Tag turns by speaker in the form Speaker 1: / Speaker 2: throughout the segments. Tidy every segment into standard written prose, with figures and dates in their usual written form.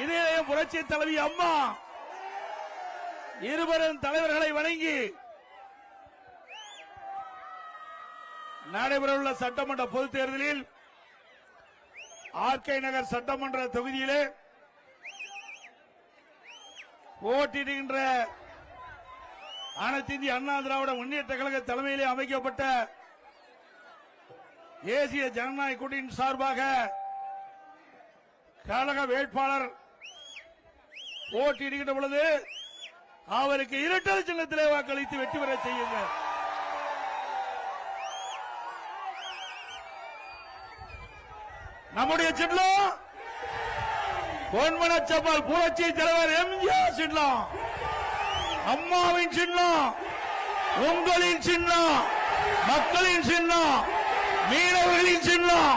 Speaker 1: இதே புரட்சி தலைவி அம்மா இருவரும் தலைவர்களை வணங்கி நடைபெறவுள்ள சட்டமன்ற பொதுத் தேர்தலில் ஆர்கே நகர் சட்டமன்ற தொகுதியிலே போட்டியிடுகின்ற அனைத்து இந்திய அண்ணா திராவிட முன்னேற்ற கழக தலைமையிலே அமைக்கப்பட்ட தேசிய ஜனநாயக கூட்டணியின் சார்பாக கழக வேட்பாளர் போட்டியிடுகின்ற பொழுது அவருக்கு இரட்டை சின்னத்திலே வாக்களித்து வெற்றி பெற செய்யுங்கள். நம்முடைய சின்னம் பொன்மனச்செம்மல் புரட்சி தலைவர் எம்ஜிஆர் சின்னம், அம்மாவின் சின்னம், உங்களின் சின்னம், மக்களின் சின்னம், மீனவர்களின் சின்னம்,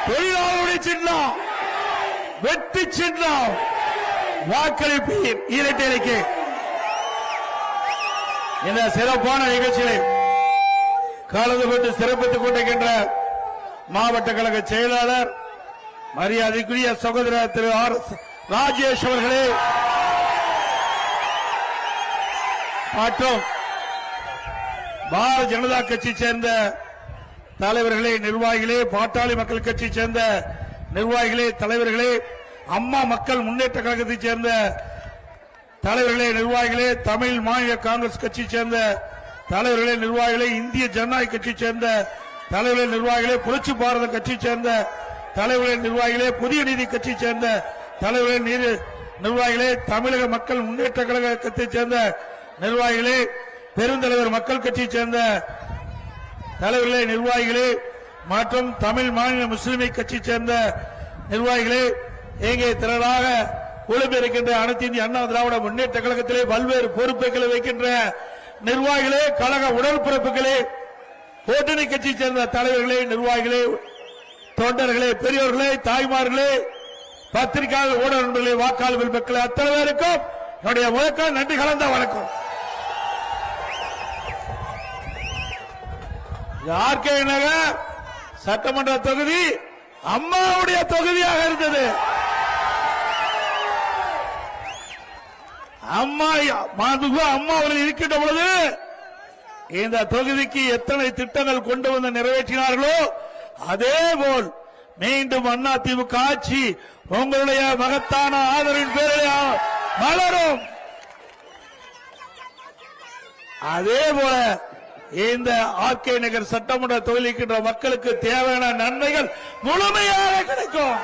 Speaker 1: தொழிலாளர்களுடைய சின்னம், வெற்றி சின்னம். வாக்களிப்பீர் இரட்டைக்கு. இந்த சிறப்பான நிகழ்ச்சியை கலந்து கொண்டு சிறப்பித்துக் கொண்டிருக்கின்ற மாவட்ட கழக செயலாளர் மரியாதைக்குரிய சகோதரர் திரு ஆர் ராஜேஷ் அவர்களே மற்றும் பாரதிய ஜனதா கட்சி சேர்ந்த தலைவர்களே, நிர்வாகிகளே, பாட்டாளி மக்கள் கட்சி சேர்ந்த நிர்வாகிகளே, தலைவர்களே, அம்மா மக்கள் முன்னேற்ற கழகத்தை சேர்ந்த தலைவர்களே, நிர்வாகிகளே, தமிழ் மாநில காங்கிரஸ் கட்சி சேர்ந்த தலைவர்களே, நிர்வாகிகளே, இந்திய ஜனநாயக கட்சி சேர்ந்த தலைவர்களே, நிர்வாகிகளே, புரட்சி பாரத கட்சி சேர்ந்த தலைவர்களே, நிர்வாகிகளே, புதிய நீதி கட்சி சேர்ந்த தலைவர்களே, நிர்வாகிகளே, தமிழக மக்கள் முன்னேற்ற கழகத்தை சேர்ந்த நிர்வாகிகளே, பெருந்தலைவர் மக்கள் கட்சி சேர்ந்த தலைவர்களே, நிர்வாகிகளே மற்றும் தமிழ் மாநில முஸ்லிமை கட்சி சேர்ந்த நிர்வாகிகளே, இங்கே திரளாக ஒளிபெருக்கின்ற அனைத்து இந்திய அண்ணா திராவிட முன்னேற்ற கழகத்திலே பல்வேறு பொறுப்புகளை வைக்கின்ற நிர்வாகிகளே, கழக உடன்பிறப்புகளே, கூட்டணி கட்சி சேர்ந்த தலைவர்களே, நிர்வாகிகளே, தொண்டர்களே, பெரியோர்களே, தாய்மார்களே, பத்திரிகையாளர், ஊடக நண்பர்களே, வாக்காளர் மக்களே, அத்தனை பேருக்கும் என்னுடைய முதற்கால நன்றி கலந்த வணக்கம். ஆர்கே நகர் சட்டமன்ற தொகுதி அம்மாவுடைய தொகுதியாக இருந்தது. அம்மாவில் இருக்கின்ற பொழுது இந்த தொகுதிக்கு எத்தனை திட்டங்கள் கொண்டு வந்து நிறைவேற்றினார்களோ அதேபோல் மீண்டும் அண்ணா திமுக ஆட்சி உங்களுடைய மகத்தான ஆதரவின் பேரில் மலரும். அதேபோல இந்த ஆர்கே நகர் சட்டமன்ற தொகுதிக்கின்ற மக்களுக்கு தேவையான நன்மைகள் முழுமையாக கிடைக்கும்.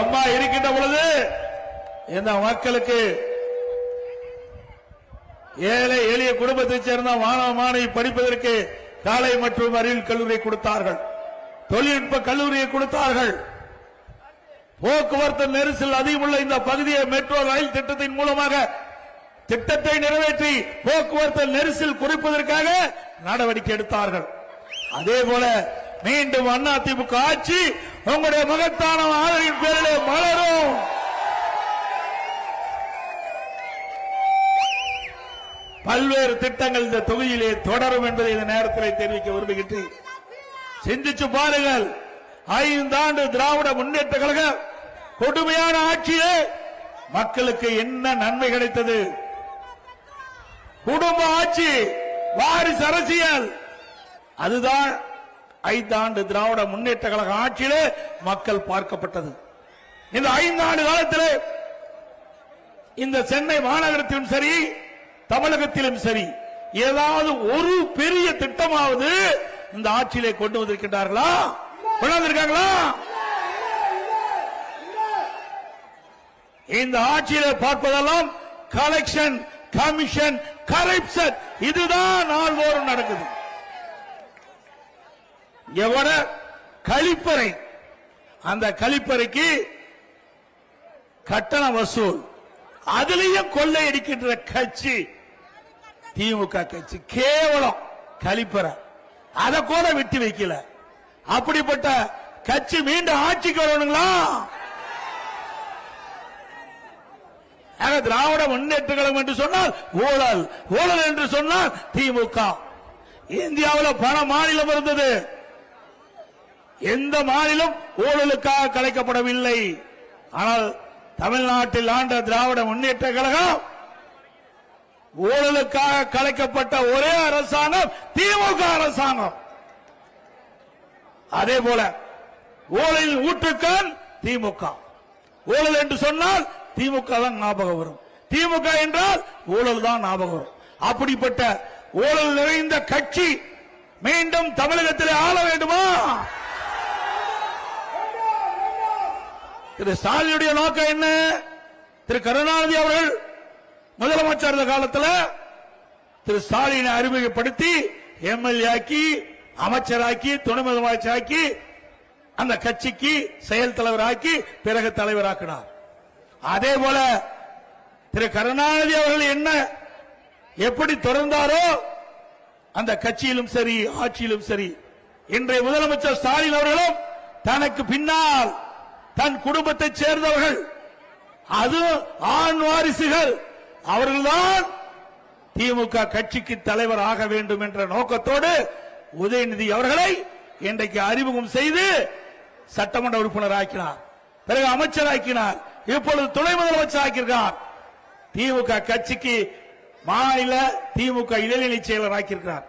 Speaker 1: அம்மா இருக்கின்ற பொழுது இந்த மக்களுக்கு ஏழை எளிய குடும்பத்தைச் சேர்ந்த மாணவ மாணவி படிப்பதற்கு காலை மற்றும் அறிவியல் கல்லூரியை கொடுத்தார்கள், தொழில்நுட்ப கல்லூரியை கொடுத்தார்கள். போக்குவரத்து நெரிசல் அதிகமுள்ள இந்த பகுதியை மெட்ரோ ரயில் திட்டத்தின் மூலமாக திட்டத்தை நிறைவேற்றி போக்குவரத்து நெரிசல் குறைப்பதற்காக நடவடிக்கை எடுத்தார்கள். அதேபோல மீண்டும் அண்ணா திமுக ஆட்சி உங்களுடைய மகத்தான ஆதரவின் பேரிலே மலரும். பல்வேறு திட்டங்கள் இந்த தொகுதியிலே தொடரும் என்பதை இந்த நேரத்தில் தெரிவிக்க விரும்புகின்றேன். சிந்திச்சு பாருங்கள், 5 ஆண்டு திராவிட முன்னேற்ற கழக கொடுமையான ஆட்சியே மக்களுக்கு என்ன நன்மை கிடைத்தது? குடும்ப ஆட்சி, வாரிசு அரசியல், அதுதான் 5 ஆண்டு திராவிட முன்னேற்ற கழக ஆட்சியிலே மக்கள் பார்க்கப்பட்டது. இந்த 5 ஆண்டு காலத்திலே இந்த சென்னை மாநகரத்திலும் சரி, தமிழகத்திலும் சரி, ஏதாவது ஒரு பெரிய திட்டமாவது இந்த ஆட்சியிலே கொண்டு வந்திருக்கின்றார்களா? கொண்டாந்திருக்காங்களா? இந்த ஆட்சியிலே பார்ப்பதெல்லாம் கலெக்ஷன், கமிஷன், கரப்ஷன், இதுதான் நாள்தோறும் நடக்குது. எவட கழிப்பறை, அந்த கழிப்பறைக்கு கட்டண வசூல், அதிலேயும் கொள்ளையடிக்கின்ற கட்சி திமுக கட்சி. கேவலம் கழிப்பறை, அதை கூட விட்டு வைக்கல. அப்படிப்பட்ட கட்சி மீண்டும் ஆட்சிக்கு வரணுங்களா? திராவிட முன்னேற்ற கழகம் என்று சொன்னால் ஊழல், ஊழல் என்று சொன்னால் திமுக. இந்தியாவில் பல மாநிலம் இருந்தது, எந்த மாநிலம் ஊழலுக்காக கலைக்கப்படவில்லை. ஆனால் தமிழ்நாட்டில் ஆண்ட திராவிட முன்னேற்ற கழகம் ஊழலுக்காக கலைக்கப்பட்ட ஒரே அரசாங்கம் திமுக அரசாங்கம். அதே போல ஊழலில் ஊற்றுக்கான் திமுக. ஊழல் என்று சொன்னால் திமுக தான் ஞாபகம் வரும். திமுக என்றால் ஊழல் தான் ஞாபகம் வரும். அப்படிப்பட்ட ஊழல் நிறைந்த கட்சி மீண்டும் தமிழகத்திலே ஆள வேண்டுமா? திரு ஸ்டாலினுடைய நோக்கம் என்ன? திரு கருணாநிதி அவர்கள் முதலமைச்சர் காலத்தில் திரு ஸ்டாலினை அறிமுகப்படுத்தி எம்எல்ஏ ஆக்கி, அமைச்சராக்கி, துணை முதலமைச்சராக்கி, அந்த கட்சிக்கு செயல் தலைவராக்கி, பிறகு தலைவராக்கினார். அதே போல திரு கருணாநிதி அவர்கள் என்ன எப்படி தொடர்ந்தாரோ அந்த கட்சியிலும் சரி, ஆட்சியிலும் சரி, இன்றைய முதலமைச்சர் ஸ்டாலின் அவர்களும் தனக்கு பின்னால் தன் குடும்பத்தை சேர்ந்தவர்கள், அது ஆண் வாரிசுகள், அவர்கள்தான் திமுக கட்சிக்கு தலைவர் ஆக வேண்டும் என்ற நோக்கத்தோடு உதயநிதி அவர்களை இன்றைக்கு அறிமுகம் செய்து சட்டமன்ற உறுப்பினர் ஆக்கினார். பிறகு அமைச்சர் ஆக்கினார். இப்பொழுது துணை முதலமைச்சர் ஆக்கியிருக்கிறார். திமுக கட்சிக்கு மாநில திமுக இளைஞரணி செயலர் ஆக்கியிருக்கிறார்.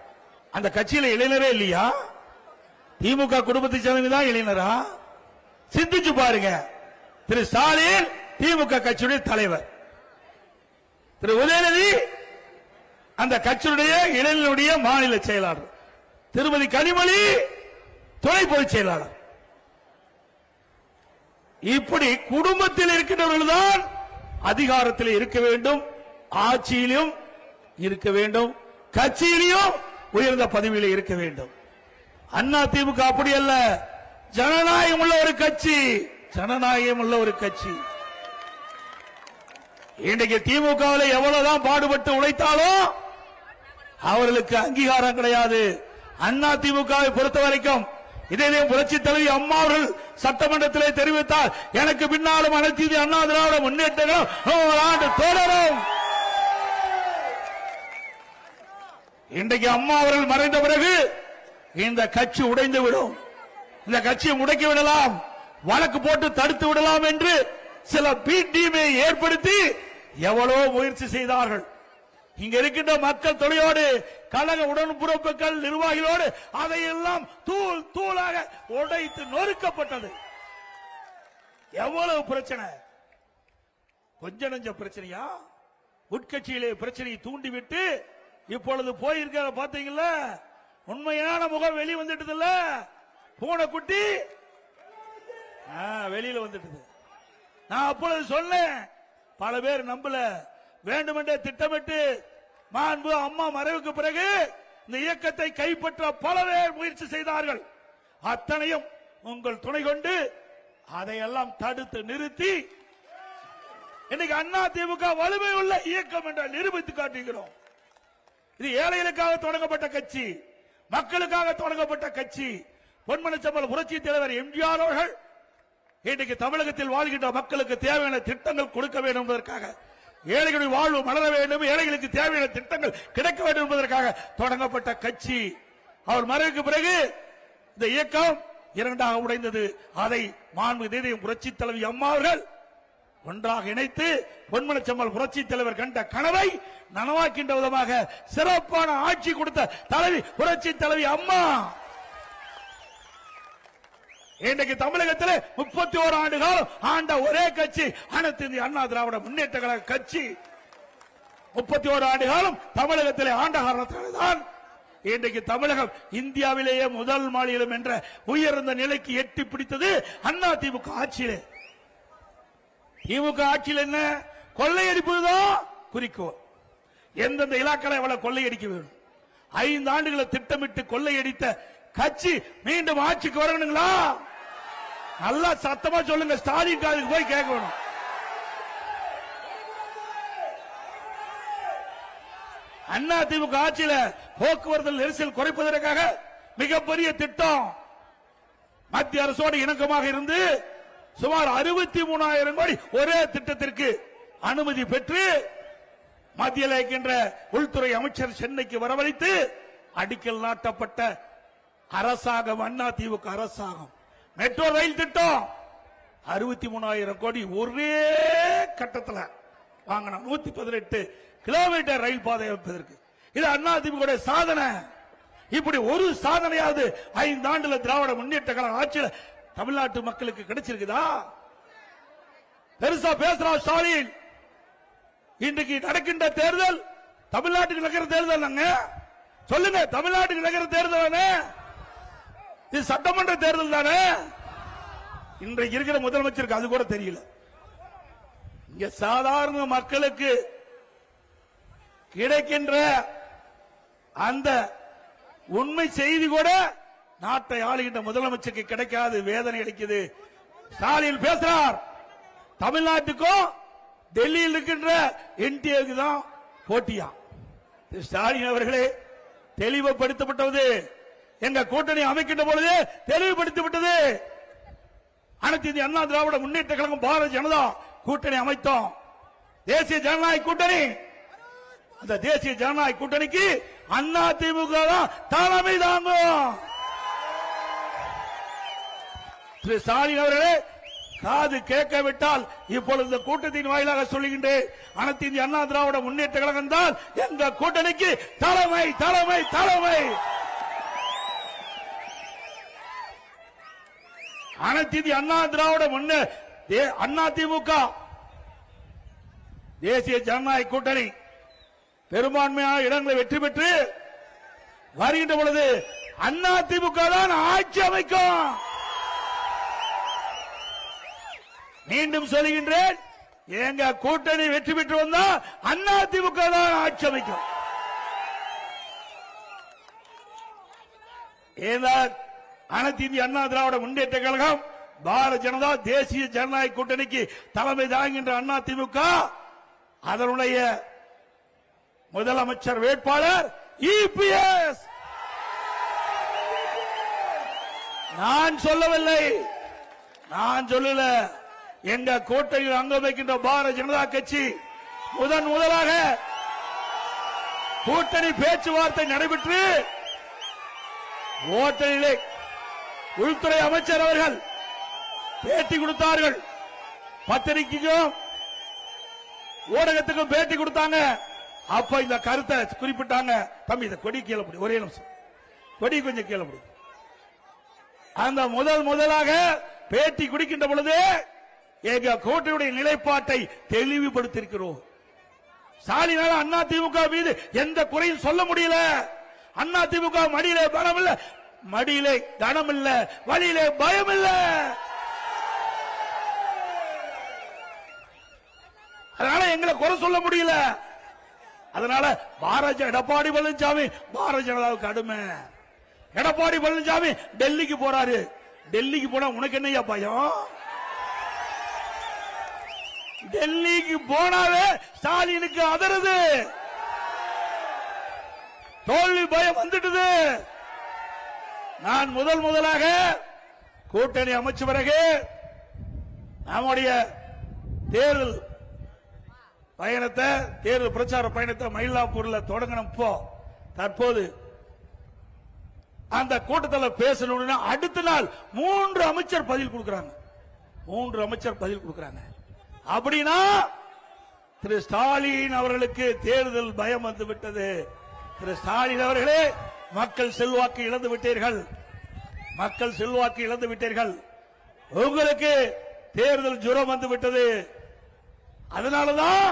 Speaker 1: அந்த கட்சியில இளைஞரே இல்லையா? திமுக குடும்பத்தை சேர்ந்ததான் இளைஞரா? சிந்திச்சு பாருங்க. திரு ஸ்டாலின் திமுக கட்சியுடைய தலைவர், திரு உதயநிதி அந்த கட்சியுடைய இளைஞருடைய மாநில செயலாளர், திருமதி கனிமொழி துணை பொதுச் செயலாளர். இப்படி குடும்பத்தில் இருக்கின்றவர்கள் தான் அதிகாரத்தில் இருக்க வேண்டும், ஆட்சியிலும் இருக்க வேண்டும், கட்சியிலும் உயர்ந்த பதவியில் இருக்க வேண்டும். அண்ணா திமுக அப்படி அல்ல, ஜனநாயகம் உள்ள ஒரு கட்சி, ஜனநாயகம் உள்ள ஒரு கட்சி. இன்றைக்கு திமுகவில் எவ்வளவுதான் பாடுபட்டு உழைத்தாலும் அவர்களுக்கு அங்கீகாரம் கிடையாது. அண்ணா திமுகவை பொறுத்த வரைக்கும் இதே புரட்சி தலைவி அம்மா அவர்கள் சட்டமன்றத்திலே தெரிவித்தார், எனக்கு பின்னாலும் அனைத்து இந்திய அண்ணா திராவிட முன்னேற்றங்களும் 100 ஆண்டு தொடரும். இன்றைக்கு அம்மா அவர்கள் மறைந்த பிறகு இந்த கட்சி உடைந்து விடும், இந்த கட்சியை முடக்கி விடலாம், வழக்கு போட்டு தடுத்து விடலாம் என்று சில பி டீமை ஏற்படுத்தி எவ்வளவு முயற்சி செய்தார்கள். இங்க இருக்கின்ற மக்கள் தொழிலோடு, கழக உடன்பிறப்புகள், நிர்வாகிகளோடு அதையெல்லாம் தூள் தூளாக உடைத்து நொறுக்கப்பட்டது. எவ்வளவு பிரச்சனை, கொஞ்ச நெஞ்ச பிரச்சனையா? உட்கட்சியிலே பிரச்சனையை தூண்டிவிட்டு இப்பொழுது போயிருக்கிற பாத்தீங்களா, உண்மையான முகம் வெளியே வந்துட்டது இல்ல, பூனைக்குட்டி வெளியில வந்துட்டது. நான் அப்பொழுது சொன்னேன், பல பேர் நம்பல, வேண்டுமென்றே திட்டமிட்டு மாண்பு அம்மா மறைவுக்கு பிறகு இந்த இயக்கத்தை கைப்பற்ற பல பேர் முயற்சி செய்தார்கள். அத்தனையும் உங்கள் துணை கொண்டு அதையெல்லாம் தடுத்து நிறுத்தி இன்னைக்கு அண்ணா திமுக வலிமை உள்ள இயக்கம் என்று நிரூபித்து காட்டுகிறோம். இது ஏழைகளுக்காக தொடங்கப்பட்ட கட்சி, மக்களுக்காக தொடங்கப்பட்ட கட்சி. பொன்மனச்செம்மல் புரட்சி தலைவர் எம்ஜிஆர் அவர்கள் இன்றைக்கு தமிழகத்தில் வாழ்கின்ற மக்களுக்கு தேவையான திட்டங்கள் கொடுக்க வேண்டும் என்பதற்காக, ஏழைகளின் வாழ்வு மலர வேண்டும், ஏழைகளுக்கு தேவையான திட்டங்கள் கிடைக்க வேண்டும் என்பதற்காக தொடங்கப்பட்ட கட்சி. அவர் மறைவுக்கு பிறகு இந்த இயக்கம் இரண்டாக உடைந்தது. அதை மாண்புமிகு புரட்சி தலைவி அம்மா அவர்கள் ஒன்றாக இணைத்து பொன்மனச்செம்மல் புரட்சி தலைவர் கண்ட கனவை நனவாக்கின்ற விதமாக சிறப்பான ஆட்சி கொடுத்த தலைவி புரட்சி தலைவி அம்மா. இன்றைக்கு தமிழகத்தில் 31 ஆண்டு காலம் ஆண்ட ஒரே கட்சி அனைத்து இந்திய அண்ணா திராவிட முன்னேற்ற கழக கட்சி. 31 ஆண்டு காலம் தமிழகத்தில் ஆண்ட காரணத்தால்தான் இன்றைக்கு தமிழகம் இந்தியாவிலேயே முதல் மாநிலம் என்ற உயர்ந்த நிலைக்கு எட்டி பிடித்தது அண்ணா திமுக ஆட்சியிலே. திமுக ஆட்சியில் என்ன கொள்ளையடிப்பதுதான் குறிக்கோள். எந்தெந்த இலாக்களை எவ்வளவு கொள்ளையடிக்க வேண்டும், 5 ஆண்டுகளை திட்டமிட்டு கொள்ளையடித்த கட்சி மீண்டும் ஆட்சிக்கு வரணுங்களா? நல்லா சத்தமா சொல்லுங்க, ஸ்டாலின் காதுக்கு போய் கேட்கணும். அண்ணா திமுக ஆட்சியில போக்குவரத்து நெரிசல் குறைப்பதற்காக மிகப்பெரிய திட்டம், மத்திய அரசோடு இணக்கமாக இருந்து சுமார் 63,000 கோடி ஒரே திட்டத்திற்கு அனுமதி பெற்று மத்தியில் இருக்கின்ற உள்துறை அமைச்சர் சென்னைக்கு வரவழைத்து அடிக்கல் நாட்டப்பட்ட அரசாங்கம் அண்ணா திமுக அரசாங்கம். மெட்ரோ ரயில் திட்டம் 63,000 கோடி ஒரே கட்டத்தில் வாங்கணும். 118 கிலோமீட்டர் ரயில் பாதை அமைப்பதற்கு இது அதிமுக சாதனை. இப்படி ஒரு சாதனையாவது 5 ஆண்டுல திராவிட முன்னேற்ற கழக ஆட்சியில் தமிழ்நாட்டு மக்களுக்கு கிடைச்சிருக்குதா? பெருசா பேசுறா ஸ்டாலின். இன்றைக்கு நடக்கின்ற தேர்தல் தமிழ்நாட்டுக்கு நடக்கிற தேர்தல் சொல்லுங்க. தமிழ்நாட்டுக்கு நடக்கிற தேர்தல் இது சட்டமன்ற தேர்தல் தானே. இன்றைக்கு இருக்கிற முதலமைச்சருக்கு அது கூட தெரியல. இங்க சாதாரண மக்களுக்கு கிடைக்கின்ற அந்த உண்மை செய்தி கூட நாட்டை ஆளுகின்ற முதலமைச்சருக்கு கிடைக்காது. வேதனை அளிக்குது. ஸ்டாலின் பேசுறார், தமிழ்நாட்டுக்கும் டெல்லியில் இருக்கின்ற என்டிஏக்கு தான் போட்டியா? ஸ்டாலின் அவர்களே, தெளிவுபடுத்தப்பட்டது. எங்க கூட்டணி அமைக்கின்ற பொழுது தெளிவுபடுத்தப்பட்டது. அனைத்து இந்திய அண்ணா திராவிட முன்னேற்ற கழகம் பாரதிய ஜனதா கூட்டணி அமைத்தோம். தேசிய ஜனநாயக கூட்டணி. அந்த தேசிய ஜனநாயக கூட்டணிக்கு அதிமுக தான் தலைமை தாங்கும். திரு ஸ்டாலின் அவர்களே, காது கேட்கவிட்டால் இப்பொழுது இந்த கூட்டத்தின் வாயிலாக சொல்லுகின்றேன், அனைத்து இந்திய அண்ணா திராவிட முன்னேற்ற கழகம் தான் எங்க கூட்டணிக்கு தலைமை தலைமை தலைமை. அனைத்து இந்திய அண்ணா திராவிட அதிமுக தேசிய ஜனநாயக கூட்டணி பெரும்பான்மையான இடங்களை வெற்றி பெற்று வருகின்ற பொழுது அதிமுக தான் ஆட்சி அமைக்கும். மீண்டும் சொல்லுகின்றேன், எங்க கூட்டணி வெற்றி பெற்று வந்தா அதிமுக தான் ஆட்சி அமைக்கும். அனைத்து இந்திய அண்ணா திராவிட முன்னேற்ற கழகம் பாரதிய ஜனதா தேசிய ஜனநாயக கூட்டணிக்கு தலைமை தாங்குகின்ற அதிமுக அதனுடைய முதலமைச்சர் வேட்பாளர் இபிஎஸ். நான் சொல்லவில்லை, நான் சொல்லல. எங்க கூட்டணியில் அங்கம் வைக்கின்ற பாரதிய ஜனதா கட்சி முதலாக கூட்டணி பேச்சுவார்த்தை நடைபெற்று ஓட்டலிலே உள்துறை அமைச்சர் அவர்கள் பேட்டி கொடுத்தார்கள். பத்திரிகைக்கும் ஊடகத்துக்கும் பேட்டி கொடுத்தாங்க. அப்ப இந்த கருத்தை குறிப்பிட்டாங்க. தம்பி, இந்த கொடி கீழே முடி, ஒரே நிமிஷம், கொடி கொஞ்சம் கீழே முடி. அந்த முதலாக பேட்டி குடிக்கின்ற பொழுது எங்க கூட்டணியுடைய நிலைப்பாட்டை தெளிவுபடுத்தியிருக்கிறோம். ஸ்டாலினால அதிமுக மீது எந்த குறையும் சொல்ல முடியல. அதிமுக மடியிலே பலம் இல்ல, மடியிலே கனம் இல்ல, வழியிலே பயம் இல்ல. அதனால எங்களை குறை சொல்ல முடியல. அதனால எடப்பாடி பழனிசாமி பாரதிய ஜனதாவுக்கு அடிமை. எடப்பாடி பழனிசாமி டெல்லிக்கு போறாரு. டெல்லிக்கு போனா உனக்கு என்னையா பயம்? டெல்லிக்கு போனாவே ஸ்டாலினுக்கு அதருது, தோல்வி பயம் வந்துட்டது. நான் முதலாக கூட்டணி அமைச்ச பிறகு நம்முடைய தேர்தல் பயணத்தை, தேர்தல் பிரச்சார பயணத்தை மயிலாப்பூர்ல தொடங்கணும். தற்போது அந்த கூட்டத்தில் பேசணும்னா அடுத்த நாள் 3 அமைச்சர் பதில் கொடுக்கிறாங்க. 3 அமைச்சர் பதில் கொடுக்கிறாங்க. அப்படின்னா திரு ஸ்டாலின் அவர்களுக்கு தேர்தல் பயம் வந்து விட்டது. திரு ஸ்டாலின் அவர்களே, மக்கள் செல்வாக்கு இழந்து விட்டீர்கள். மக்கள் செல்வாக்கு இழந்து விட்டீர்கள். உங்களுக்கு தேர்தல் ஜுரம் வந்து விட்டது. அதனாலதான்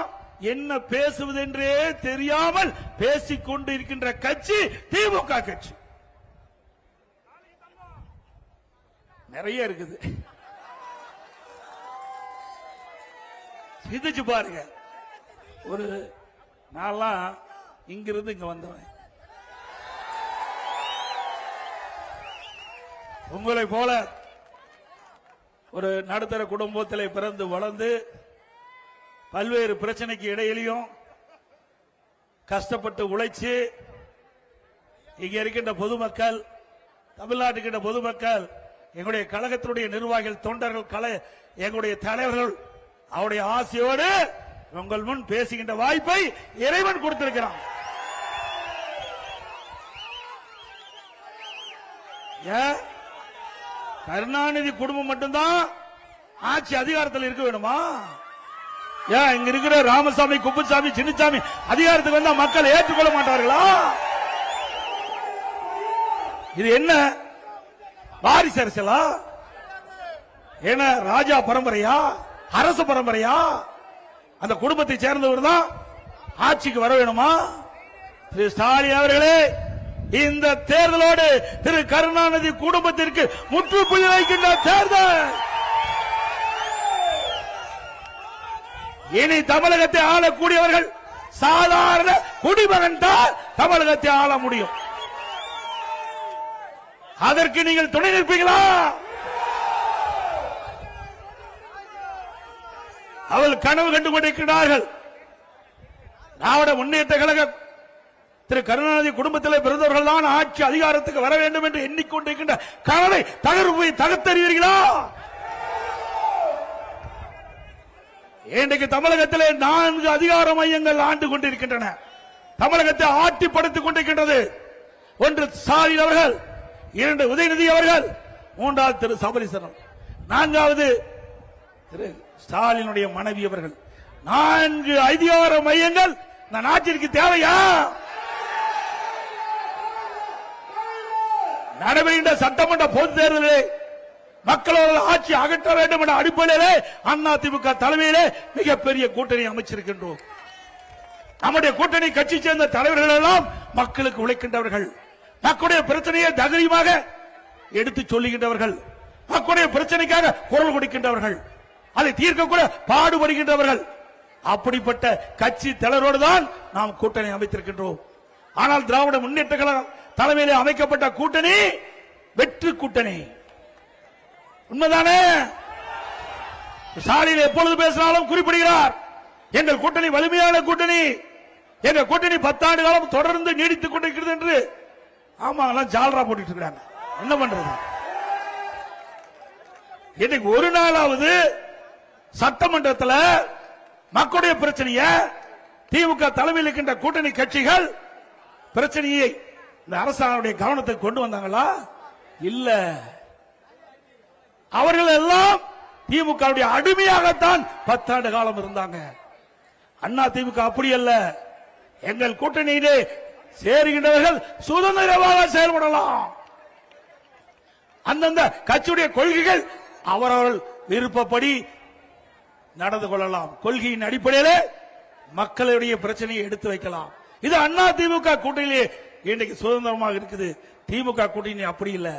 Speaker 1: என்ன பேசுவது என்றே தெரியாமல் பேசிக் கொண்டு இருக்கின்ற கட்சி திமுக கட்சி. நிறைய இருக்குது, சிந்திச்சு பாருங்க. ஒரு நான்லாம் இங்கிருந்து இங்க வந்தவன். உங்களை போல ஒரு நடுத்தர குடும்பத்தில் பிறந்து வளர்ந்து பல்வேறு பிரச்சனைக்கு இடையிலையும் கஷ்டப்பட்டு உழைச்சு இங்க இருக்கின்ற பொதுமக்கள், தமிழ்நாட்டுக்கின்ற பொதுமக்கள், எங்களுடைய கழகத்தினுடைய நிர்வாகிகள், தொண்டர்கள், எங்களுடைய தலைவர்கள் அவருடைய ஆசையோடு உங்கள் முன் பேசுகின்ற வாய்ப்பை இறைவன் கொடுத்திருக்கிறான். கருணாநிதி குடும்பம் மட்டும்தான் ஆட்சி அதிகாரத்தில் இருக்க வேணுமா? ஏன் இங்க இருக்கிற ராமசாமி, குப்புசாமி, சின்னசாமி அதிகாரத்துக்கு வந்தா மக்கள் ஏற்றுக்கொள்ள மாட்டார்களா? இது என்ன வாரிசு அரசியலா? என்ன ராஜா பரம்பரையா, அரசு பரம்பரையா? அந்த குடும்பத்தை சேர்ந்தவர் தான் ஆட்சிக்கு வர வேணுமா? திரு ஸ்டாலின் அவர்களே, இந்த தேர்தலோடு திரு கருணாநிதி குடும்பத்திற்கு முற்றுப்புள்ளி வைக்கின்ற தேர்தல். இனி தமிழகத்தை ஆளக்கூடியவர்கள் சாதாரண குடிமகன் தான் தமிழகத்தை ஆள முடியும். அதற்கு நீங்கள் துணை நிற்பீங்களா? அவர்கள் கனவு கண்டு கொண்டிருக்கிறார்கள். திராவிட முன்னேற்ற கழகம் திரு கருணாநிதி குடும்பத்தில் பிறந்தவர்கள் தான் ஆட்சி அதிகாரத்துக்கு வர வேண்டும் என்று எண்ணிக்கொண்டிருக்கின்ற கனவை தகர்த்தறிவீர்களா? இன்றைக்கு தமிழகத்திலே 4 அதிகார மையங்கள் ஆண்டு கொண்டிருக்கின்றன. தமிழகத்தை ஆட்டி படுத்துக் கொண்டிருக்கின்றது. ஒன்று ஸ்டாலின் அவர்கள், 2 உதயநிதி அவர்கள், 3வது திரு சபரீசன், 4வது திரு ஸ்டாலினுடைய மனைவி அவர்கள். 4 அதிகார மையங்கள் இந்த நாட்டிற்கு தேவையா? நடைபெறுகின்ற சட்டமன்ற பொதுத் தேர்தலில் மக்களோட ஆட்சி அகற்ற வேண்டும் என்ற அடிப்படையிலே அதிமுக தலைமையிலே மிகப்பெரிய கூட்டணி அமைச்சிருக்கின்றோம். நம்முடைய கூட்டணி கட்சி சேர்ந்த தலைவர்கள் எல்லாம் மக்களுக்கு உழைக்கின்றவர்கள், மக்களுடைய பிரச்சனையை தைரியமாக எடுத்து சொல்லுகின்றவர்கள், மக்களுடைய பிரச்சனைக்காக குரல் கொடுக்கின்றவர்கள், அதை தீர்க்க கூட பாடுபடுகின்றவர்கள். அப்படிப்பட்ட கட்சி தலைவரோடு தான் நாம் கூட்டணி அமைத்திருக்கின்றோம். ஆனால் திராவிட முன்னேற்ற கழகம் தலைமையிலே அமைக்கப்பட்ட கூட்டணி வெற்றி கூட்டணி. உண்மைதானே? ஸ்டாலின் எப்பொழுது பேசினாலும் குறிப்பிடுகிறார், எங்கள் கூட்டணி வலிமையான கூட்டணி, எங்கள் கூட்டணி 10 ஆண்டு காலம் தொடர்ந்து நீடித்துக் கொண்டிருக்கிறது என்று. ஆமா, ஜால்ரா போட்டுட்டு இருக்காங்க. என்ன பண்றது? இன்னைக்கு ஒரு நாளாவது சட்டமன்றத்தில் மக்களுடைய பிரச்சனையை திமுக தலைமையில் இருக்கின்ற கூட்டணி கட்சிகள் பிரச்சனையை இந்த அரசாங்கத்துடைய கவனத்துக்கு கொண்டு வந்தாங்களா? இல்ல. அவர்கள் எல்லாம் திமுக அடிமையாகத்தான் 10 ஆண்டு காலம் இருந்தாங்க. அண்ணா திமுக அப்படி அல்ல. எங்கள் கூட்டணியிலே சேருகின்றவர்கள் சுதந்திரமாக செயல்படலாம். அந்தந்த கட்சியுடைய கொள்கைகள் அவரவர்கள் விருப்பப்படி நடந்து கொள்ளலாம். கொள்கையின் அடிப்படையில் மக்களுடைய பிரச்சனையை எடுத்து வைக்கலாம். இது அண்ணா திமுக கூட்டணியிலே இன்றைக்கு சுதந்திரமாக இருக்குது. திமுக கூட்டணி அப்படி இல்ல.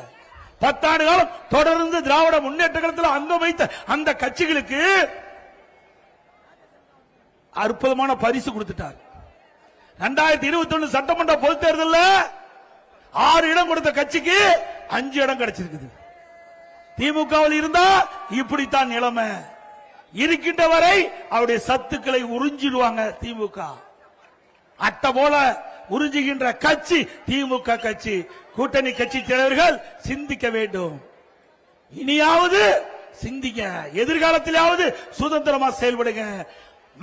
Speaker 1: 10 ஆண்டு காலம் தொடர்ந்து திராவிட முன்னேற்ற கழகத்தில் அங்கம் வைத்த அந்த கட்சிகளுக்கு அற்புதமான பரிசு கொடுத்துட்டார். 2021 சட்டமன்ற பொதுத் தேர்தலில் 6 இடம் கொடுத்த கட்சிக்கு 5 இடம் கிடைச்சிருக்குது. திமுகவில் இருந்தா இப்படித்தான் நிலைமை. இருக்கின்ற வரை அவருடைய சத்துக்களை உறிஞ்சிடுவாங்க திமுக. அட்ட போல உறிஞ்சுகின்ற கட்சி திமுக கட்சி. கூட்டணி கட்சி தலைவர்கள் சிந்திக்க வேண்டும். இனியாவது சிந்திங்க. எதிர்காலத்திலாவது சுதந்திரமா செயல்படுங்க.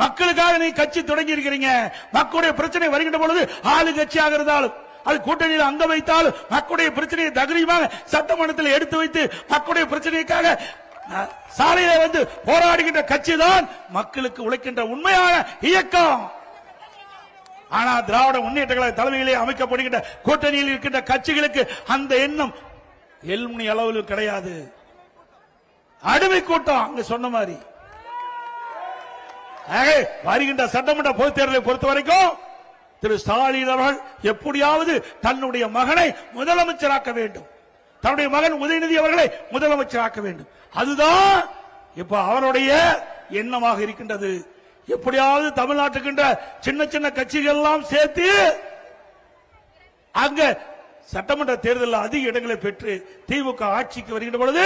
Speaker 1: மக்களுக்காக நீ கட்சி தொடங்கி இருக்கிறீங்க. மக்களுடைய பிரச்சனை வருகின்ற பொழுது ஆளுங்கட்சியாக இருந்தாலும் அது கூட்டணியில் அங்க வைத்தாலும் மக்களுடைய பிரச்சனையை தைரியமாக சட்டமன்றத்தில் எடுத்து வைத்து மக்களுடைய பிரச்சனைக்காக சாலையில வந்து போராடுகின்ற கட்சி தான் மக்களுக்கு உழைக்கின்ற உண்மையான இயக்கம். ஆனா திராவிட முன்னேற்ற கழக தலைமையிலே அமைக்கப்படுகின்ற கூட்டணியில் இருக்கின்ற கட்சிகளுக்கு அந்த எண்ணம் எல்முனி அளவில் கிடையாது. அடிமை கூட்டம் அங்க சொன்ன மாதிரி. வருகின்ற சட்டமன்ற பொதுத் தேர்தலை பொறுத்த வரைக்கும் திரு ஸ்டாலின் அவர்கள் எப்படியாவது தன்னுடைய மகனை முதலமைச்சராக்க வேண்டும். தன்னுடைய மகன் உதயநிதி அவர்களை முதலமைச்சராக்க வேண்டும். அதுதான் இப்ப அவருடைய எண்ணமாக இருக்கின்றது. எப்படியாவது தமிழ்நாட்டுக்கின்ற சின்ன சின்ன கட்சிகள் எல்லாம் சேர்த்து அங்க சட்டமன்ற தேர்தலில் அதிக இடங்களை பெற்று திமுக ஆட்சிக்கு வருகின்ற பொழுது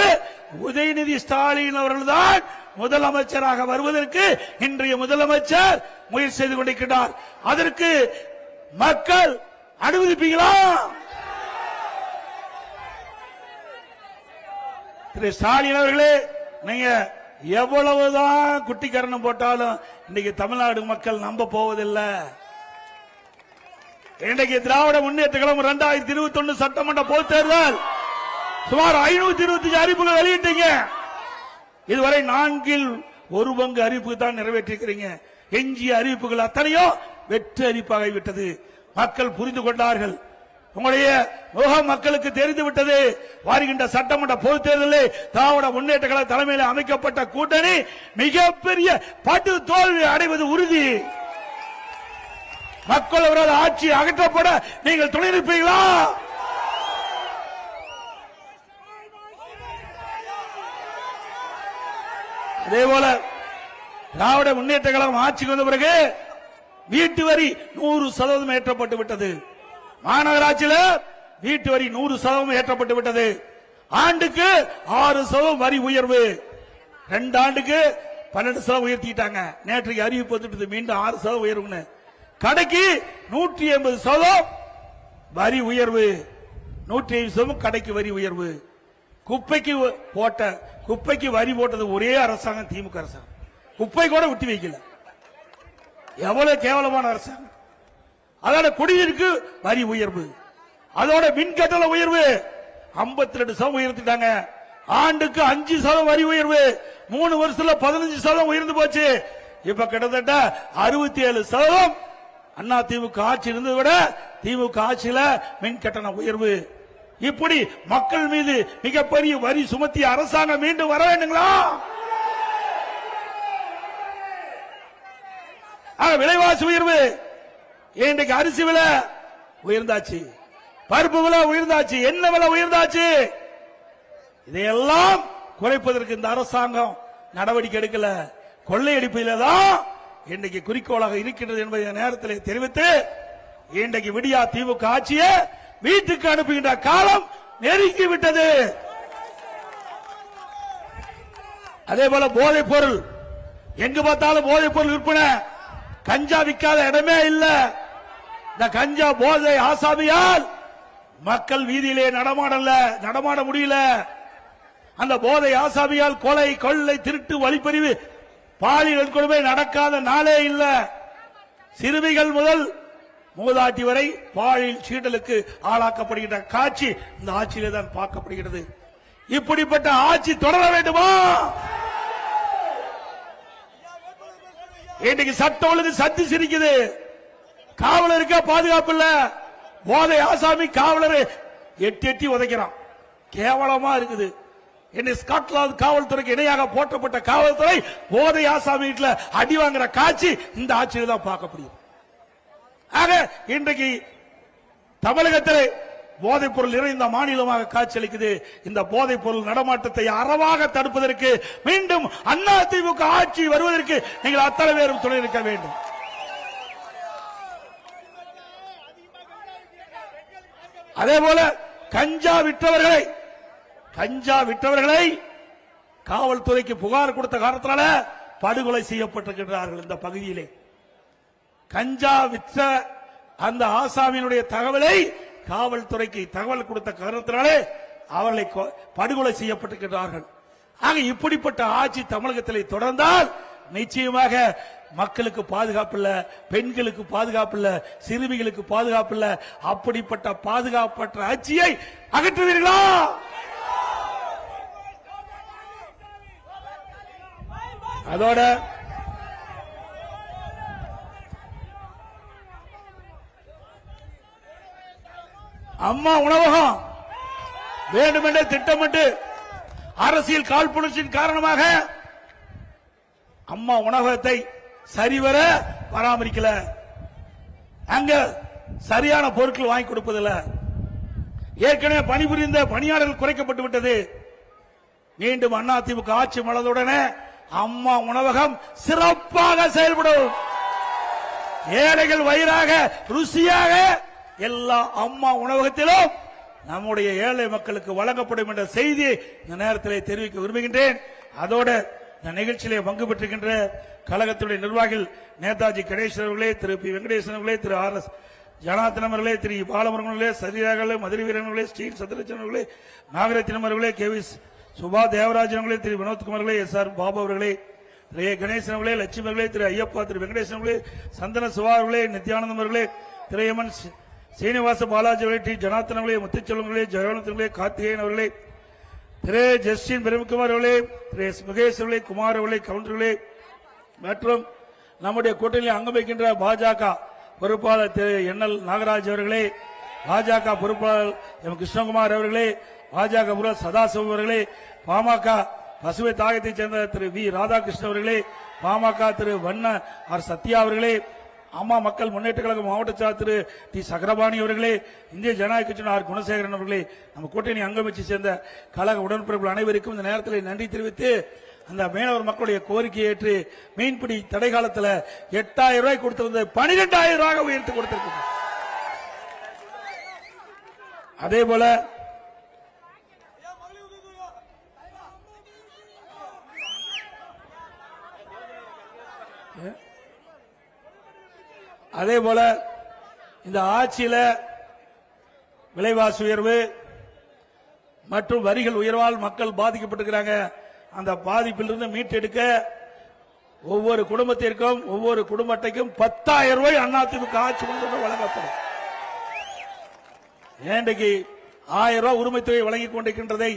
Speaker 1: உதயநிதி ஸ்டாலின் அவர்கள் தான் முதலமைச்சராக வருவதற்கு இன்றைய முதலமைச்சர் முயற்சி செய்து கொண்டிருக்கிறார். அதற்கு மக்கள் அனுமதிப்பீங்களா? திரு ஸ்டாலின் அவர்களே, நீங்க எவ்வளவுதான் குட்டிக்கரணம் போட்டாலும் இன்னைக்கு தமிழ்நாடு மக்கள் நம்ப போவதில்லை. இன்றைக்கு திராவிட முன்னேற்ற கழகம் 2021 சட்டமன்ற பொதுத் தேர்தல் சுமார் 525 அறிவிப்புகள் வெளியிட்டீங்க. இதுவரை 1/4 அறிவிப்பு தான் நிறைவேற்றிருக்கிறீங்க. எஞ்சிய அறிவிப்புகள் அத்தனையோ வெற்று அறிவிப்பாகிவிட்டது. மக்கள் புரிந்து கொண்டார்கள். உங்களுடைய முகம் மக்களுக்கு தெரிந்துவிட்டது. வருகின்ற சட்டமன்ற பொதுத் தேர்தலில் திராவிட முன்னேற்ற கழக தலைமையில் அமைக்கப்பட்ட கூட்டணி மிகப்பெரிய படு தோல்வி அடைவது உறுதி. மக்கள் அவரால் ஆட்சி அகற்றப்பட நீங்கள் துணை நிற்பீர்களா? அதேபோல திராவிட முன்னேற்ற கழகம் ஆட்சிக்கு வந்த பிறகு வீட்டு வரி 100% ஏற்றப்பட்டு விட்டது. மாநகராட்சியில் வீட்டு வரி 100% ஏற்றப்பட்டு விட்டது. ஆண்டுக்கு 6% வரி உயர்வு, 2 ஆண்டுக்கு 12% உயர்த்திட்டாங்க. நேற்றைக்கு அறிவிப்பு வந்துட்டு மீண்டும் 6% உயர்வு. கடைக்கு 180% வரி உயர்வு, 150% கடைக்கு வரி உயர்வு. குப்பைக்கு வரி போட்டது ஒரே அரசாங்கம் திமுக அரசாங்கம். குப்பை கூட விட்டு வைக்கல. எவ்வளவு கேவலமான அரசாங்கம். அதோட குடிநீருக்கு வரி உயர்வு, அதோட மின் கட்டண உயர்வு 52% உயர்த்திட்டாங்க. ஆண்டுக்கு 5% வரி உயர்வு, 3 வருஷத்துல 15% உயர்ந்து போச்சு. இப்ப கிட்டத்தட்ட 67% அண்ணா திமுக ஆட்சி இருந்ததை விட திமுக ஆட்சியில மின் கட்டண உயர்வு. இப்படி மக்கள் மீது மிகப்பெரிய வரி சுமத்திய அரசாங்கம் மீண்டும் வர வேண்டுங்களா? விலைவாசி உயர்வு, இன்றைக்கு அரிசி விலை உயர்ந்தாச்சு, பருப்பு விலை உயர்ந்தாச்சு, எண்ணெய் விலை உயர்ந்தாச்சு. இதையெல்லாம் குறைப்பதற்கு இந்த அரசாங்கம் நடவடிக்கை எடுக்கல. கொள்ளையடிப்பில தான் இன்றைக்கு குறிக்கோளாக இருக்கின்றது என்பதை நேரத்தில் தெரிவித்து, இன்றைக்கு விடியா திமுக ஆட்சியை வீட்டுக்கு அனுப்புகின்ற காலம் நெருங்கிவிட்டது. அதே போல போதைப் பொருள், எங்கு பார்த்தாலும் போதைப் பொருள் விற்பனை. கஞ்சா விற்காத இடமே இல்ல. இந்த கஞ்சா போதை ஆசாமியால் மக்கள் வீதியிலே நடமாட முடியல. அந்த போதை ஆசாமியால் கொலை, கொள்ளை, திருட்டு, வழிப்பறிவு, பாலியல் கொடுமை நடக்காத நாளே இல்ல. சிறுமிகள் முதல் மூதாட்டி வரை பாலியல் சீண்டலுக்கு ஆளாக்கப்படுகின்ற காட்சி இந்த ஆட்சியிலே தான் பார்க்கப்படுகிறது. இப்படிப்பட்ட ஆட்சி தொடர வேண்டுமா? இன்னைக்கு சட்டம் ஒழுங்கு சத்தி சிரிக்குது. காவலருக்கா பாதுகாப்பு இல்ல. போதை ஆசாமி காவலர் எட்டி உதைக்கிறான். கேவலமா இருக்குது. ஸ்காட்லாந்து காவல்துறைக்கு இணையாக போற்றப்பட்ட காவல்துறை போதை ஆசாமி வீட்டுல அடி வாங்குற காட்சி இந்த ஆட்சியில் தான் பார்க்கப்படுகிறது. ஆக இன்றைக்கு தமிழகத்தில் போதைப் பொருள் நிறைந்த மாநிலமாக காட்சியளிக்குது. இந்த போதைப் பொருள் நடமாட்டத்தை அறவாக தடுப்பதற்கு மீண்டும் அண்ணா திமுக ஆட்சி வருவதற்கு நீங்கள் அத்தனை பேரும் துணை நிற்க வேண்டும். அதே போல கஞ்சா விற்றவர்களை காவல்துறைக்கு புகார் கொடுத்த காரணத்தினால படுகொலை செய்யப்பட்டிருக்கிறார்கள். இந்த பகுதியிலே கஞ்சா விற்ற அந்த ஆசாமியினுடைய தகவலை காவல்துறைக்கு தகவல் கொடுத்த காரணத்தினாலே அவர்களை படுகொலை செய்யப்பட்டிருக்கிறார்கள். ஆக இப்படிப்பட்ட ஆட்சி தமிழகத்தில் தொடர்ந்தால் நிச்சயமாக மக்களுக்கு பாதுகாப்பு இல்ல, பெண்களுக்கு பாதுகாப்பு இல்ல, சிறுமிகளுக்கு பாதுகாப்பு இல்ல. அப்படிப்பட்ட பாதுகாப்பற்ற ஆட்சியை அகற்றுவீர்களா? அதோட அம்மா உணவகம் வேண்டுமென்றே திட்டமிட்டு அரசியல் காழ்ப்புணர்ச்சியின் காரணமாக அம்மா உணவகத்தை சரிவர பராமரிக்கல. அங்க சரியான பொருட்கள் வாங்கி கொடுப்பதில்லை. ஏற்கனவே பணிபுரிந்த பணியாளர்கள் குறைக்கப்பட்டு விட்டது. மீண்டும் அதிமுக ஆட்சி மலர்ந்தவுடனே அம்மா உணவகம் சிறப்பாக செயல்படும். ஏழைகள் வயிறாக ருசியாக எல்லா அம்மா உணவகத்திலும் நம்முடைய ஏழை மக்களுக்கு வழங்கப்படும் என்ற செய்தியை இந்த நேரத்தில் தெரிவிக்க விரும்புகின்றேன். அதோட இந்த நிகழ்ச்சியிலே பங்கு பெற்றிருக்கின்ற கழகத்துடைய நிர்வாகிகள் நேதாஜி கணேசன் அவர்களே, திரு பி வெங்கடேசன் அவர்களே, திரு ஆர் எஸ் ஜனார்த்தன் அவர்களே, திரு பாலமுருகன் சரியாக, மதுரை வீரர்களே, ஸ்ரீ சத்யலட்சுமி அவர்களே, நாகரத்தினம் அவர்களே, கே வி சுபா தேவராஜன் அவர்களே, திரு வினோத்குமார் அவர்களே, எஸ் ஆர் பாபு அவர்களே, திரு கணேசன் அவர்களே, லட்சுமி அவர்களே, திரு ஐயப்பா, திரு வெங்கடேசன் அவர்களே, சந்தன சிவா அவர்களே, நித்யானந்தம் அவர்களே, திரு எமன் சீனிவாச பாலாஜி அவர்களே, டி ஜனார்த்தன் அவர்களே, முத்துச்செல்வங்களே, ஜெயவனத்தங்களே, கார்த்திகேயன் அவர்களே, திரு ஜஸ்டின் பிரேம்குமார் அவர்களே, திரு முகேஷ் அவர்களே, குமார் அவர்களே, கவுண்டர்களே மற்றும் நம்முடைய கூட்டணியில் அங்கம் வைக்கின்ற பாஜக பொறுப்பாளர் திரு என்எல் நாகராஜ் அவர்களே, பாஜக பொறுப்பாளர் எம் கிருஷ்ணகுமார் அவர்களே, பாஜக பொருளாளர் சதாசிவம் அவர்களே, பாமக பசுமை தாயத்தைச் சேர்ந்த திரு வி ராதாகிருஷ்ணன் அவர்களே, பாமக திரு வண்ண ஆர் சத்யா அவர்களே, அம்மா மக்கள் முன்னேற்ற கழக மாவட்ட செயலாளர் திரு டி சக்கரபாணி அவர்களே, இந்திய ஜனநாயக கட்சியின் ஆர் குணசேகரன் அவர்களே, நம்ம கூட்டணி அங்கம் வச்சு சேர்ந்த கழக உடன்பிறப்புகள் அனைவருக்கும் இந்த நேரத்தில் நன்றி தெரிவித்து, அந்த மீனவர் மக்களுடைய கோரிக்கையை ஏற்று மீன்பிடி தடை காலத்தில் 8,000 ரூபாய் கொடுத்திருந்த 12,000 ரூபாய் உயர்த்தி கொடுத்திருக்கிறது. அதே போல இந்த ஆட்சியில விலைவாசி உயர்வு மற்றும் வரிகள் உயர்வால் மக்கள் பாதிக்கப்பட்டிருக்கிறாங்க. அந்த பாதிப்பிலிருந்து மீட்டெடுக்க ஒவ்வொரு குடும்பத்திற்கும் ஒவ்வொரு குடும்ப அட்டைக்கும் 10,000 ரூபாய் அதிமுக ஆட்சி வழங்கப்படும். இன்றைக்கு 1000 ரூபாய் உரிமை தொகை வழங்கிக் கொண்டிருக்கின்றதை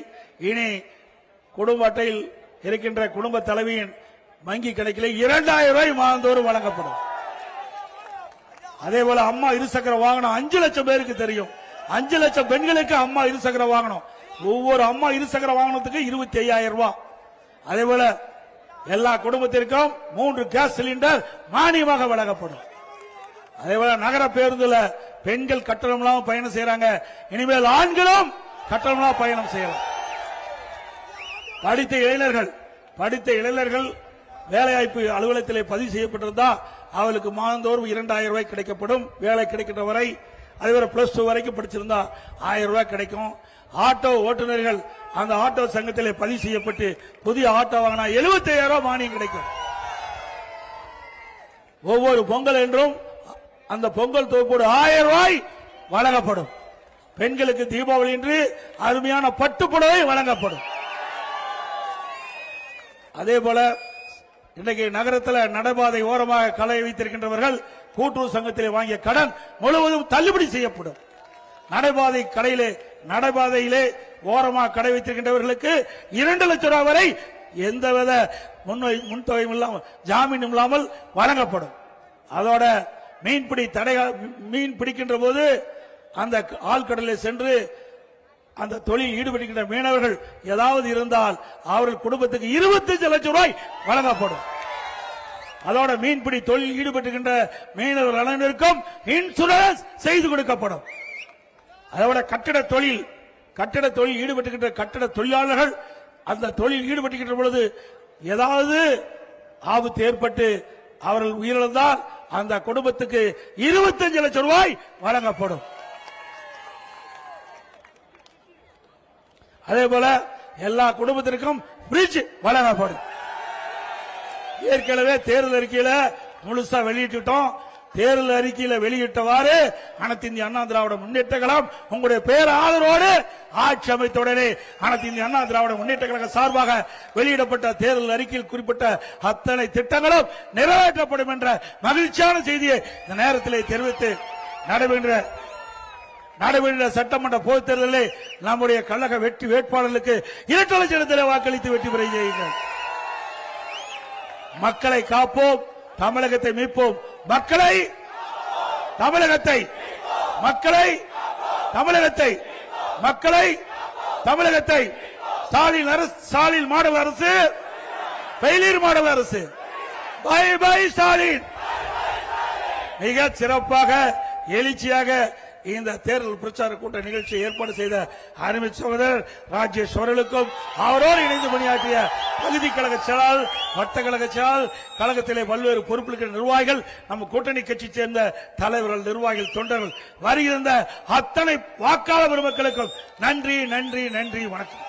Speaker 1: இனி குடும்ப அட்டையில் இருக்கின்ற குடும்ப தலைவியின் வங்கி கணக்கில் 2,000 ரூபாய் மாதந்தோறும் வழங்கப்படும். அதே போல அம்மா இருசக்கர வாகனம் 5 லட்சம் பேருக்கு தெரியும். 5 லட்சம் பெண்களுக்கு அம்மா இருசக்கர வாகனம். ஒவ்வொரு அம்மா இருசக்கர வாகனத்துக்கு 25,000 ரூபாய். அதே போல எல்லா குடும்பத்திற்கும் 3 கேஸ் சிலிண்டர் மானியமாக வழங்கப்படும். அதே போல நகர பேருந்துல பெண்கள் கட்டணம் இல்லாம பயணம் செய்யறாங்க. இனிமேல் ஆண்களும் கட்டணம் இல்லாம பயணம் செய்யலாம். படித்த இளைஞர்கள் வேலைவாய்ப்பு அலுவலகத்திலே பதிவு செய்யப்பட்டிருந்தா அவளுக்கு மாதந்தோறும் 2,000 ரூபாய் கிடைக்கப்படும். வேலை கிடைக்கின்ற வரை, அதுவரை +2 வரைக்கும் படிச்சிருந்தா 1000 ரூபாய் கிடைக்கும். ஆட்டோ ஓட்டுநர்கள் அந்த ஆட்டோ சங்கத்திலே பதிவு செய்யப்பட்டு புதிய ஆட்டோ வாங்கினா 75,000 ரூபாய் மானியம் கிடைக்கும். ஒவ்வொரு பொங்கல் என்றும் அந்த பொங்கல் தொகுப்போடு 1000 ரூபாய் வழங்கப்படும். பெண்களுக்கு தீபாவளி என்று அருமையான பட்டுப்புடவை வழங்கப்படும். அதே போல இன்றைக்கு நகரத்தில் நடைபாதை ஓரமாக களை வைத்திருக்கின்றவர்கள் கூட்டுறவு சங்கத்திலே வாங்கிய கடன் முழுவதும் தள்ளுபடி செய்யப்படும். நடைபாதையிலே ஓரமாக கடை வைத்திருக்கின்றவர்களுக்கு 2 லட்சம் ரூபாய் வரை எந்தவித முன்தொகையும் இல்லாமல் ஜாமீனும் இல்லாமல் வழங்கப்படும். அதோட மீன் பிடிக்கின்ற போது அந்த ஆழ்கடலில் சென்று அந்த தொழில் ஈடுபடுகின்ற மீனவர்கள் ஏதாவது இருந்தால் அவர்கள் குடும்பத்துக்கு 25 லட்சம் ரூபாய் வழங்கப்படும். அதோட மீன்பிடி தொழில் ஈடுபட்டுகின்ற மீனவர் அனைவருக்கும் இன்சூரன்ஸ் செய்து கொடுக்கப்படும். அதோட கட்டிட தொழில் ஈடுபட்டுகின்ற கட்டிட தொழிலாளர்கள் அந்த தொழில் ஈடுபட்டுகின்ற பொழுது ஏதாவது ஆபத்து ஏற்பட்டு அவர்கள் உயிரிழந்தால் அந்த குடும்பத்துக்கு 25 லட்சம் ரூபாய் வழங்கப்படும். அதே போல எல்லா குடும்பத்திற்கும் பிரிட்ஜ் வழங்கப்படும். ஏற்கனவே தேர்தல் அறிக்கையில முழுசா வெளியிட்டோம். தேர்தல் அறிக்கையில வெளியிட்டவாறு அனைத்து இந்திய அண்ணா திராவிட முன்னேற்ற கழகம் உங்களுடைய பேர ஆதரவோடு ஆட்சி அமைத்தவுடனே அனைத்து இந்திய அண்ணா திராவிட முன்னேற்ற கழக சார்பாக வெளியிடப்பட்ட தேர்தல் அறிக்கையில் குறிப்பிட்ட அத்தனை திட்டங்களும் நிறைவேற்றப்படும் என்ற மகிழ்ச்சியான செய்தியை இந்த நேரத்திலே தெரிவித்து நடைபெறுகிற சட்டமன்ற பொதுத் தேர்தலில் நம்முடைய கழக வெற்றி வேட்பாளர்களுக்கு 2 லட்சத்தில் வாக்களித்து வெற்றி பெற செய்யுங்கள். மக்களை காப்போம், தமிழகத்தை மீட்போம். தமிழகத்தை ஸ்டாலின் மாடல் அரசு, ஃபெயிலியர் மாடல் அரசு. Bye bye Stalin. மிக சிறப்பாக எழுச்சியாக இந்த தேர்தல் பிரச்சார கூட்ட நிகழ்ச்சியை ஏற்பாடு செய்த அருமை சகோதரர் ராஜேஷ் அவர்களுக்கும் அவரோடு இணைந்து பணியாற்றிய பகுதி கழக செயலாளர், வட்ட கழக செயலாளர், கழகத்திலே பல்வேறு பொறுப்பில் நிர்வாகிகள், நம்ம கூட்டணி கட்சி சேர்ந்த தலைவர்கள், நிர்வாகிகள், தொண்டர்கள், வருகின்ற அத்தனை வாக்காளர் பெருமக்களுக்கும் நன்றி நன்றி நன்றி. வணக்கம்.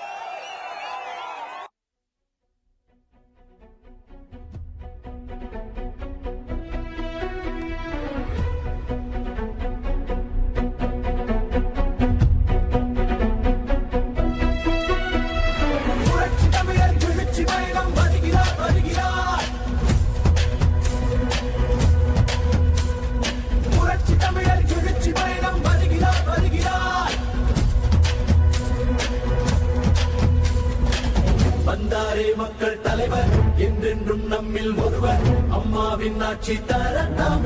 Speaker 2: மக்கள் தலைவர் என்றென்றும் நம்மில் ஒருவர் அம்மாவின் ஆட்சி தர நாம்